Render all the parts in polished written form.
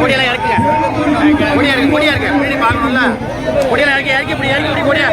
கொடியெல்லாம் இறக்குங்க. கொடியா இருக்கு வீடு பார்க்கணும்ல. கொடியெல்லாம் இறக்கி இப்படி கொடியா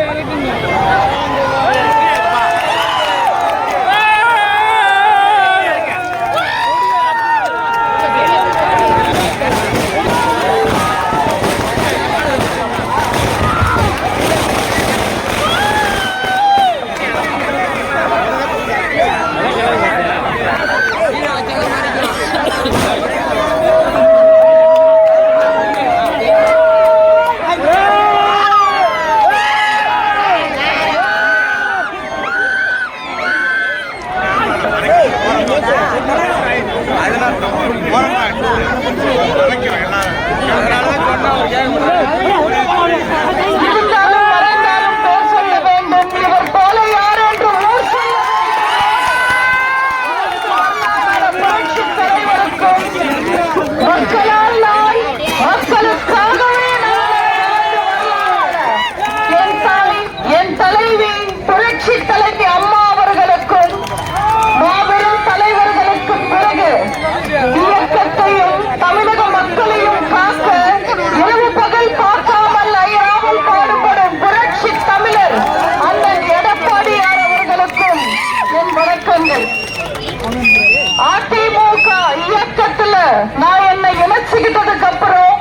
அதிமுக இயக்கத்துல நான் என்னை இணைச்சுக்கிட்டதுக்கு அப்புறம்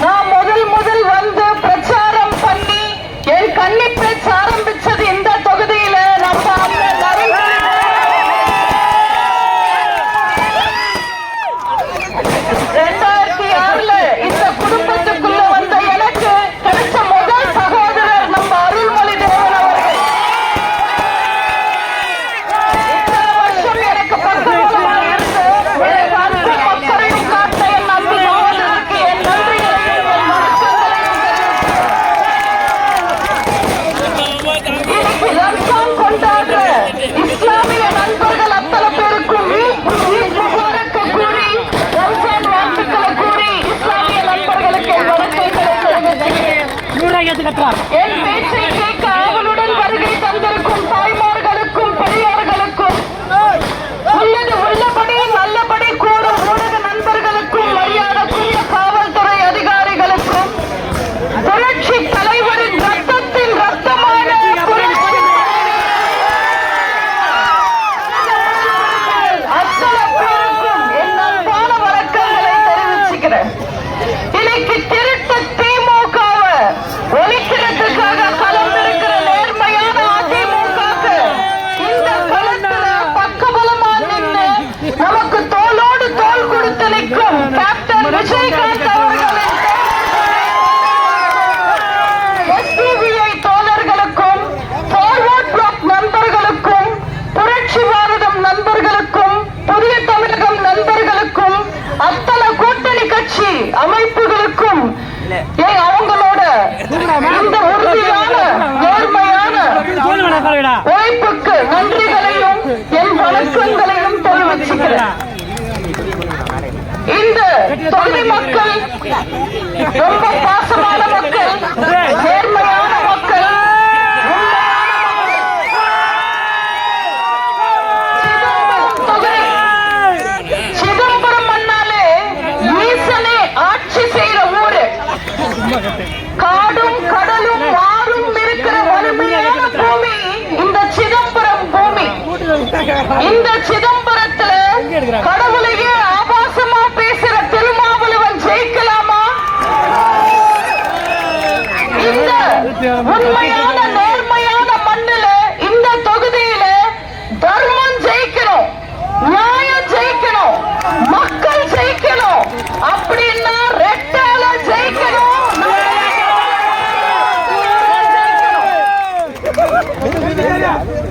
நான் முதல் வந்து பிரச்சாரம் பண்ணி என் கன்னி பேச்சு ஆரம்பிச்சது இந்த தொகுதியில நம்ம அண்ணன் 2006 இந்த குடும்பத்துக்குள்ள வந்த எனக்கு கிடைச்ச முதல் சகோதரர் நம்ம அருள்மொழி தேவன் அவர்கள். இத்தனை வருஷம் எனக்கு பக்கபலமா இருந்து எனக்கு அன்பு மக்களையும் காட்ட என் அன்பு சகோதரருக்கு என் நன்றிகளையும் என் வணக்கங்களையும் இன்னைக்கு ரம்ஜான் கொண்டாடுற இஸ்லாமிய நண்பர்கள் அத்தனை பேருக்கும் என் பேச்சை கேட்க அவளுடன் வருகை தந்திருக்கும் தாய்மார்களுக்கும் பெரியார்களுக்கும் உள்ளது உள்ளபடி நல்லபடி கூறும் ஊடக நண்பர்களுக்கும் மரியாதைக்குரிய காவல்துறை அதிகாரிகளுக்கும் புரட்சி தலைவரின் ரத்தத்தின் ரத்தமான அத்தனை பேருக்கும் என் அன்பான வணக்கங்களை தெரிவிச்சுக்கிறேன். இன்னைக்கு திருட்டு திமுகவை ஒழிக்கிறதுக்காக களம் இருக்கிற நேர்மையான அதிமுகவுக்கு இந்த களத்துல பக்கபலமா நின்று நமக்கு தோளோடு தோள் கொடுத்து நிற்கும் கேப்டன் விஜயகாந்த் அவர்களின் SDVI தோழர்களுக்கும் ஃபார்வர்ட் பிளாக் நண்பர்களுக்கும் புரட்சி பாரதம் நண்பர்களுக்கும் புதிய தமிழகம் நண்பர்களுக்கும் அத்தனை கூட்டணி கட்சி அமைப்புகளுக்கும் அவங்களோட இந்த உறுதியான நேர்மையான உழைப்புக்கு நன்றிகளையும் என் வணக்கங்களையும் தெரிவிச்சுக்கிறேன். இந்த தொகுதி மக்கள் ரொம்ப பாசமான மக்கள், நேர்மையான மக்கள். சிதம்பரம் மண்ணாலே ஈசனே ஆட்சி செய்யற ஊரு. காடும் கடலும் ஆறும் இருக்கிற வலிமையான பூமி இந்த சிதம்பரம் பூமி. இந்த சிதம்பரத்துல கடவுளையே ஆபாசமா பேசுற திருமாவளவன் ஜெயிக்கலாமா? இந்த உண்மையான நேர்மையான மண்ணுல இந்த தொகுதியில தர்மம் ஜெயிக்கணும், நியாயம் ஜெயிக்கணும், மக்கள் ஜெயிக்கணும். அப்படின்னா ரெட்டால ஜெயிக்கணும்.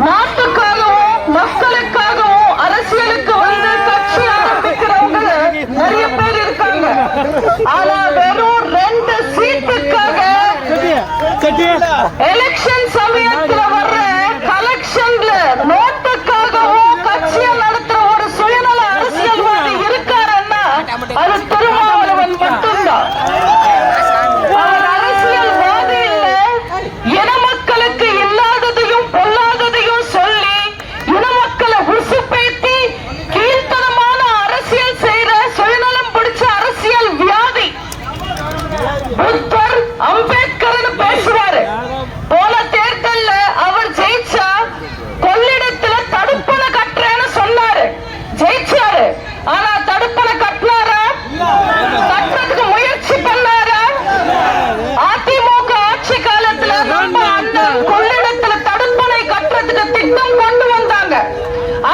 நாட்டுக்காகவும் மக்களுக்காகவும் அரசியல்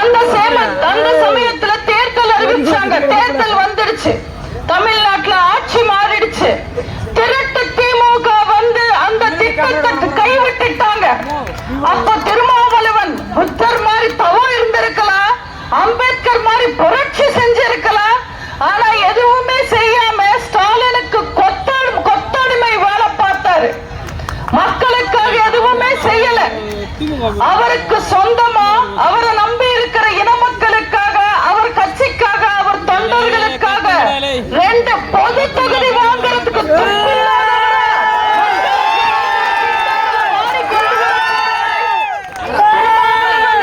அந்த சமயத்துல தேர்தல் அறிவிச்சாங்க. தேர்தல் வந்துடுச்சு, தமிழ்நாட்டுல ஆட்சி மாறிடுச்சு. திருட்டு திமுக வந்து அந்த திட்டத்தை கைவிட்டுட்டாங்க. அப்ப திருமாவளவன் புத்தர் மாதிரி தவம் இருந்திருக்கலாம், அம்பேத்கர் மாதிரி புரட்சி செஞ்சிருக்கலாம். ஆனா எதுவுமே செய்யாம ஸ்டாலினுக்கு கொத்தடிமை வேலை பார்த்தாரு. மக்களுக்காக எதுவுமே செய்யல. அவருக்கு சொந்தமா அவரை நம்பி இருக்கிற இன மக்களுக்காக, அவர் கட்சிக்காக, அவர் தொண்டர்களுக்காக 2 பொது தொகுதி வாங்குறதுக்கு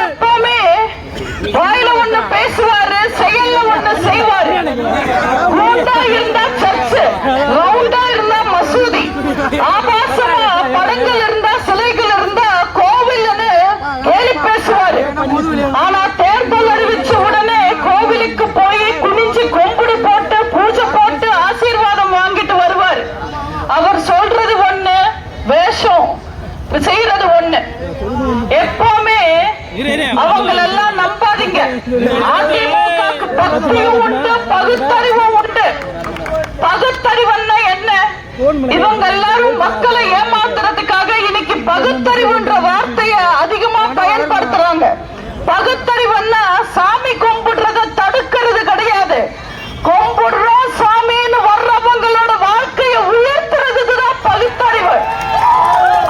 எப்பவுமே வாயில ஒண்ணு பேசுவாரு, செயல்ல ஒண்ணு செய்வாரு. ரவுண்டா இருந்தா சர்ச், ரவுண்டா இருந்தா மசூதி, ஆபாசமா படங்கள் இருந்தா சிலைகள் இருந்தா கோவில்னு கேலி பேசுவாரு. ஆனா தேர்தல் அறிவிச்ச உடனே கோவிலுக்கு போய் குனிஞ்சு கும்பிடு போட்டு பூஜை போட்டு ஆசீர்வாதம் வாங்கிட்டு வருவார். அவர் சொல்றது ஒண்ணு, வேஷம் செய்யறது ஒண்ணு. எப்பவுமே அவங்களெல்லாம் நம்பாதீங்க. அதிமுகவுக்கு பக்தியும் உண்டு, பகுத்தறிவும் உண்டு. பகுத்தறிவுன்னா என்ன? இவங்க எல்லாரும் மக்களை ஏமாத்துறதுக்காக இன்னைக்கு பகுத்தறிவுன்ற வார்த்தைய அதிகமா பயன்படுத்துறாங்க. பகுத்தறிவுன்னா சாமி கும்பிடுறத தடுக்கிறது கிடையாது. கும்பிடுறோம் சாமின்னு வர்றவங்களோட வாழ்க்கையை உயர்த்துறதுதான் பகுத்தறிவு.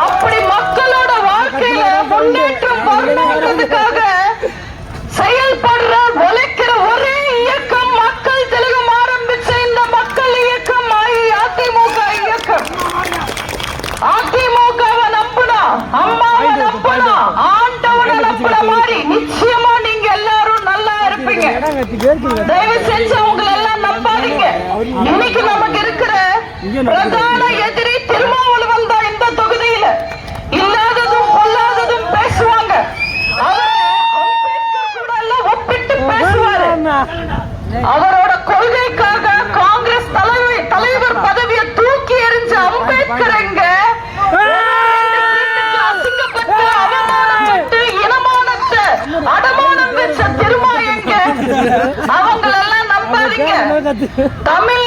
அப்படி மக்களோட வாழ்க்கையில முன்னேற்றம் வரணுன்றதுக்காக செயல்படுற உழைக்கிற ஒரே இயக்கம் மக்கள் திலகம் ஆரம்பிச்ச இந்த மக்கள் இயக்கம் அதிமுக இயக்கம். அதிமுகவை நம்பினா, அம்மாவை நம்பினா, ஆண்டவனை நம்பின மாதிரி நிச்சயமா நீங்க எல்லாரும் நல்லா இருப்பீங்க. தயவு செஞ்சு உங்களை எல்லாம் நம்பாதீங்க. இன்னைக்கு நமக்கு இருக்கிற பிரதான எதிரி திருமாவளவன் தான். இந்த தொகுதியில இல்லாததும் பொல்லாததும் பேசுவாங்க. அம்பேத்கர் கூட எல்லாம் ஒப்பிட்டு பேசுவாரு. அவரோட கொள்கைக்காக காங்கிரஸ் தலைவர் பதவியை தூக்கி எறிஞ்ச அம்பேத்கர் எங்க அசிங்கப்பட்டு அவமானப்பட்டு இனமானத்தை அடமானம் வச்ச திருமா எங்க? அவங்களெல்லாம் நம்பாதீங்க. தமிழ்